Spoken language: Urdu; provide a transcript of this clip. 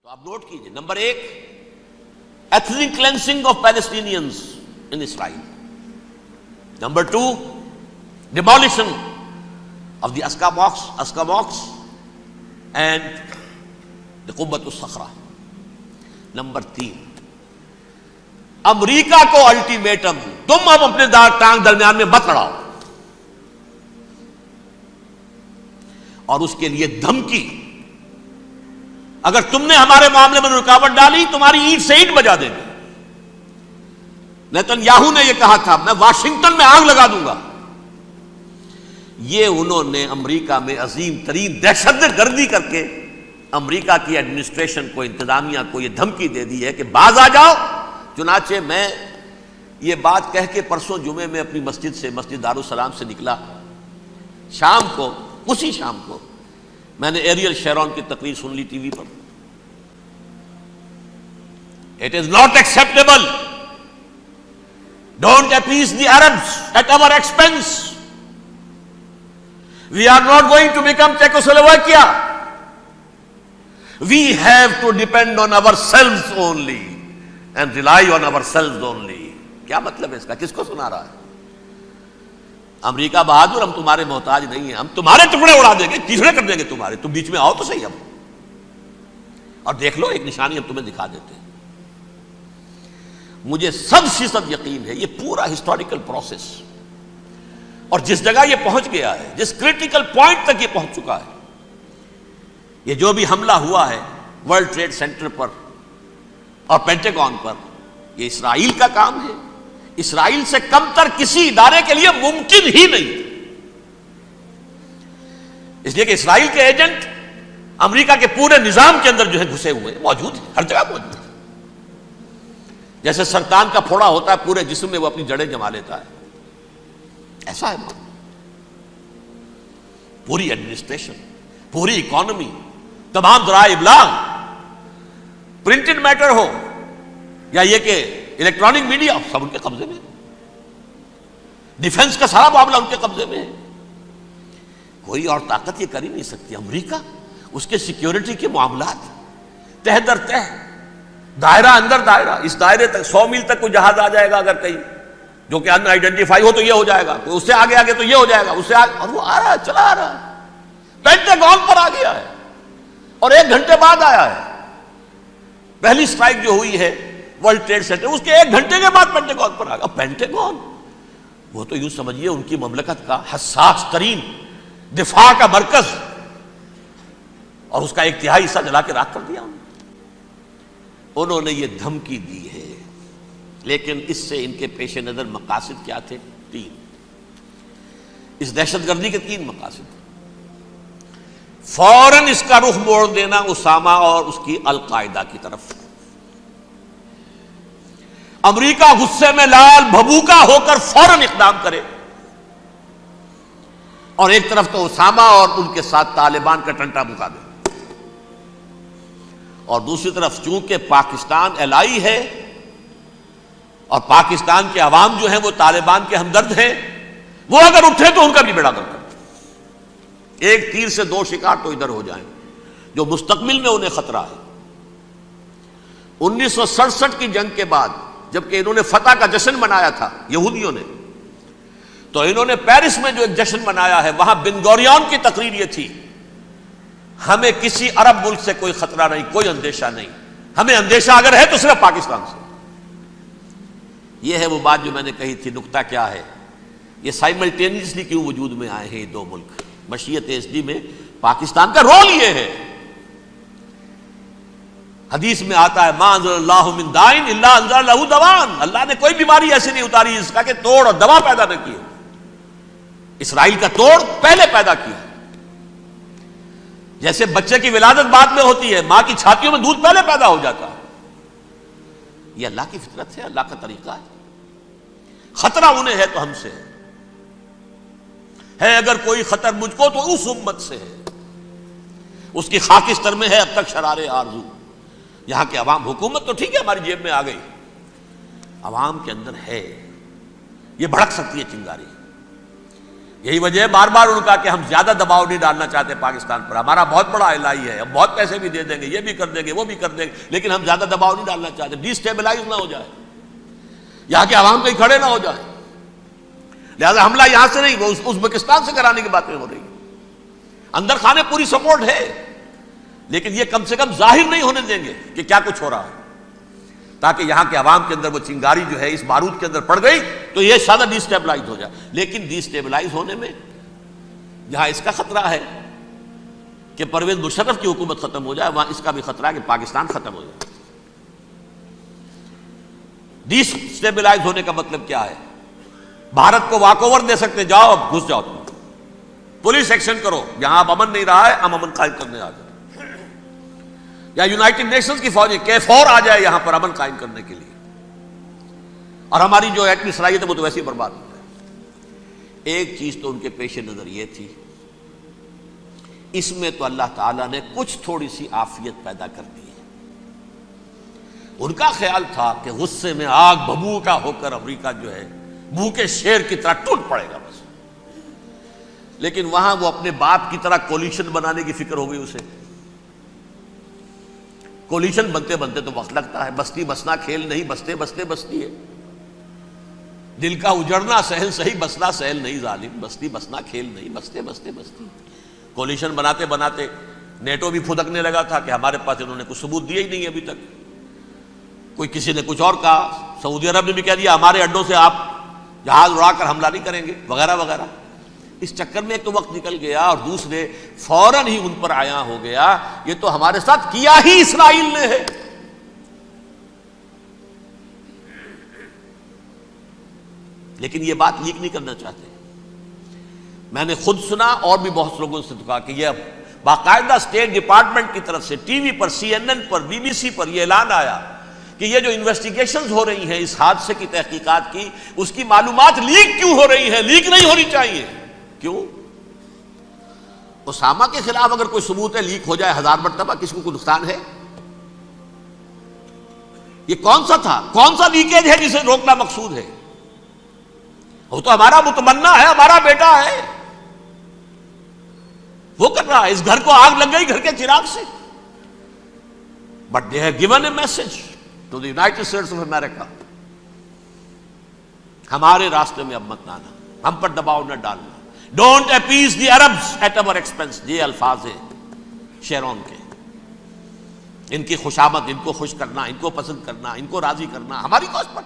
آپ نوٹ کیجئے، number 1 ethnic cleansing of Palestinians in Israel. Number 2 demolition of the Asca and the Qubbat al-Sakhra. Number 3 امریکہ کو الٹیمیٹم، تم اب اپنے ٹانگ درمیان میں مت لڑاؤ، اور اس کے لیے دھمکی، اگر تم نے ہمارے معاملے میں رکاوٹ ڈالی تمہاری اینٹ سے اینٹ بجا دیں گے. نیتن یاہو نے یہ کہا تھا میں واشنگٹن میں آگ لگا دوں گا. یہ انہوں نے امریکہ میں عظیم ترین دہشت گردی کر کے امریکہ کی ایڈمنسٹریشن کو، انتظامیہ کو یہ دھمکی دے دی ہے کہ باز آ جاؤ. چنانچہ میں یہ بات کہہ کے پرسوں جمعے میں اپنی مسجد دارالسلام سے نکلا، شام کو، اسی شام کو میں نے ایریل شیرون کی تقریر سن لی T V per. It is not acceptable. Don't appease the Arabs at our expense. We are not going to become Czechoslovakia. We have to depend on ourselves only and rely on ourselves only. کیا مطلب ہے اس کا؟ کس کو سنا رہا ہے؟ امریکہ بہادر، ہم تمہارے محتاج نہیں ہیں، ہم تمہارے ٹکڑے اڑا دیں گے، ٹکڑے کر دیں گے تمہارے، تم بیچ میں آؤ تو صحیح. اب اور دیکھ لو ایک نشانی ہم تمہیں دکھا دیتے ہیں. مجھے 100% یقین ہے یہ پورا ہسٹوریکل پروسیس، اور جس جگہ یہ پہنچ گیا ہے، جس کریٹیکل پوائنٹ تک یہ پہنچ چکا ہے، یہ جو بھی حملہ ہوا ہے ورلڈ ٹریڈ سینٹر پر اور پینٹاگون پر، یہ اسرائیل کا کام ہے. اسرائیل سے کم تر کسی ادارے کے لیے ممکن ہی نہیں، اس لیے کہ اسرائیل کے ایجنٹ امریکہ کے پورے نظام کے اندر جو ہے گھسے ہوئے موجود ہیں، ہر جگہ موجود ہیں. جیسے سرطان کا پھوڑا ہوتا ہے پورے جسم میں وہ اپنی جڑیں جما لیتا ہے، ایسا ہے پوری ایڈمنسٹریشن، پوری اکانومی، تمام ذرائع ابلاغ، پرنٹڈ میٹر ہو یا یہ کہ الیکٹرانک میڈیا، سب ان کے قبضے میں. ڈیفنس کا سارا معاملہ ان کے قبضے میں ہے. کوئی اور طاقت یہ کر ہی نہیں سکتی. امریکہ، اس کے سیکیورٹی کے معاملات تہ در تہ، دائرہ اندر دائرہ، اس دائرے تک 100 میل تک کوئی جہاز آ جائے گا اگر کہیں جو کہ ان آئیڈینٹیفائی ہو تو یہ ہو جائے گا، کوئی اس سے آگے آگے تو یہ ہو جائے گا، اس سے آگے، اور وہ آ رہا ہے، چلا آ رہا ہے. پینٹاگون پر آ گیا ہے اور 1 گھنٹے بعد آیا ہے. پہلی اسٹرائک جو ہوئی ہے ورلڈ ٹریڈ سینٹر، اس کے 1 گھنٹے کے بعد پینٹاگون پر آ گیا. پینٹاگون وہ تو یوں سمجھیے ان کی مملکت کا حساس ترین دفاع کا مرکز، اور اس کا 1/3 حصہ جلا کے راکھ کر دیا. انہوں نے یہ دھمکی دی ہے، لیکن اس سے ان کے پیش نظر مقاصد کیا تھے؟ 3. اس دہشت گردی کے 3 مقاصد. فوراً اس کا رخ موڑ دینا اسامہ اور اس کی القاعدہ کی طرف. امریکہ غصے میں لال بھبوکا ہو کر فوراً اقدام کرے، اور ایک طرف تو اسامہ اور ان کے ساتھ طالبان کا ٹنٹا مکا دے، اور دوسری طرف چونکہ پاکستان الائی ہے اور پاکستان کے عوام جو ہیں وہ طالبان کے ہمدرد ہیں، وہ اگر اٹھے تو ان کا بھی بیڑا گرک. ایک تیر سے 2 شکار تو ادھر ہو جائیں، جو مستقبل میں انہیں خطرہ ہے. 1967 کی جنگ کے بعد جبکہ انہوں نے فتح کا جشن منایا تھا یہودیوں نے، تو انہوں نے پیرس میں جو ایک جشن منایا ہے، وہاں بن گوریون کی تقریر یہ تھی، ہمیں کسی عرب ملک سے کوئی خطرہ نہیں، کوئی اندیشہ نہیں، ہمیں اندیشہ اگر ہے تو صرف پاکستان سے. یہ ہے وہ بات جو میں نے کہی تھی. نکتہ کیا ہے؟ یہ سائملٹینیسلی کیوں وجود میں آئے ہیں یہ 2 ملک؟ مشیت ایسڈی میں پاکستان کا رول یہ ہے. حدیث میں آتا ہے ما انزل اللہ من دائن الا انزل لہ دوان، اللہ نے کوئی بیماری ایسی نہیں اتاری اس کا کہ توڑ اور دوا پیدا نہ کی. اسرائیل کا توڑ پہلے پیدا کیا. جیسے بچے کی ولادت بعد میں ہوتی ہے، ماں کی چھاتیوں میں دودھ پہلے پیدا ہو جاتا ہے. یہ اللہ کی فطرت ہے، اللہ کا طریقہ ہے. خطرہ انہیں ہے تو ہم سے ہے اگر کوئی خطر مجھ کو تو اس امت سے ہے. اس کی خاکستر میں ہے اب تک شرار آرزو. یہاں کے عوام، حکومت تو ٹھیک ہے ہماری جیب میں آ گئی، عوام کے اندر ہے، یہ بھڑک سکتی ہے چنگاری. یہی وجہ ہے بار بار ان کا کہ ہم زیادہ دباؤ نہیں ڈالنا چاہتے پاکستان پر. ہمارا بہت بڑا الہی ہے, ہم بہت پیسے بھی دے دیں گے, یہ بھی کر دیں گے, وہ بھی کر دیں گے, لیکن ہم زیادہ دباؤ نہیں ڈالنا چاہتے, ڈی اسٹیبلائز نہ ہو جائے, یہاں کے عوام کہیں کھڑے نہ ہو جائے. لہذا حملہ یہاں سے نہیں, وہ ازبکستان سے کرانے کی باتیں ہو رہی ہیں. اندر خانے پوری سپورٹ ہے, لیکن یہ کم سے کم ظاہر نہیں ہونے دیں گے کہ کیا کچھ ہو رہا ہے, تاکہ یہاں کے عوام کے اندر وہ چنگاری جو ہے اس بارود کے اندر پڑ گئی تو یہ شاید ڈی اسٹیبلائز ہو جائے. لیکن ڈی اسٹیبلائز ہونے میں جہاں اس کا خطرہ ہے کہ پرویز مشرف کی حکومت ختم ہو جائے, وہاں اس کا بھی خطرہ ہے کہ پاکستان ختم ہو جائے. ڈی اسٹیبلائز ہونے کا مطلب کیا ہے؟ بھارت کو واک اوور دے سکتے, جاؤ اب گھس جاؤ, تم پولیس ایکشن کرو, یہاں اب امن نہیں رہا ہے, ہم امن قائم کرنے آ جائیں. یا یونائٹڈ نیشنز کی فوجیں KFOR آ جائے یہاں پر امن قائم کرنے کے لیے, اور ہماری جو ایٹمی صلاحیت ہے وہ تو ویسے ہی برباد ہو جائے. ایک چیز تو ان کے پیش نظر یہ تھی, اس میں تو اللہ تعالیٰ نے کچھ تھوڑی سی عافیت پیدا کر دی ہے. ان کا خیال تھا کہ غصے میں آگ ببو کا ہو کر امریکہ جو ہے بھوکے شیر کی طرح ٹوٹ پڑے گا بس, لیکن وہاں وہ اپنے باپ کی طرح کولیشن بنانے کی فکر ہو گئی اسے. کولیشن بنتے بنتے تو وقت لگتا ہے, بستی بسنا کھیل نہیں, بستے بستے بستی ہے. دل کا اجڑنا سہل صحیح, بسنا سہل نہیں ظالم, بستی بسنا کھیل نہیں, بستے بستے بستی. کولیشن بناتے بناتے نیٹو بھی پھدکنے لگا تھا کہ ہمارے پاس انہوں نے کچھ ثبوت دیا ہی نہیں ابھی تک. کوئی کسی نے کچھ اور کہا, سعودی عرب نے بھی کہہ دیا ہمارے اڈوں سے آپ جہاز اڑا کر حملہ نہیں کریں گے وغیرہ وغیرہ. اس چکر میں ایک تو وقت نکل گیا, اور دوسرے فوراً ہی ان پر آیا ہو گیا یہ تو ہمارے ساتھ کیا ہی اسرائیل نے ہے. لیکن یہ بات لیک نہیں کرنا چاہتے. میں نے خود سنا اور بھی بہت لوگوں سے کہا کہ یہ باقاعدہ اسٹیٹ ڈپارٹمنٹ کی طرف سے ٹی وی پر, CNN پر, BBC پر یہ اعلان آیا کہ یہ جو انویسٹیگیشنز ہو رہی ہیں اس حادثے کی تحقیقات کی, اس کی معلومات لیک کیوں ہو رہی ہیں, لیک نہیں ہونی چاہیے. کیوں؟ اسامہ کے خلاف اگر کوئی ثبوت ہے لیک ہو جائے 1000 مرتبہ, کسی کو کوئی نقصان ہے؟ یہ کون سا تھا, کون سا لیکیج ہے جسے روکنا مقصود ہے؟ وہ تو ہمارا متمنا ہے, ہمارا بیٹا ہے, وہ کر رہا ہے. اس گھر کو آگ لگ گئی گھر کے چراغ سے, but they have given a message to the United States of America, ہمارے راستے میں اب مت آنا, ہم پر دباؤ نہ ڈالنا. Don't appease the Arabs at our expense. یہ الفاظ ہیں شیرون کے. ان کی خوشامد, ان کو خوش کرنا, ان کو پسند کرنا, ان کو راضی کرنا ہماری کوشش پر.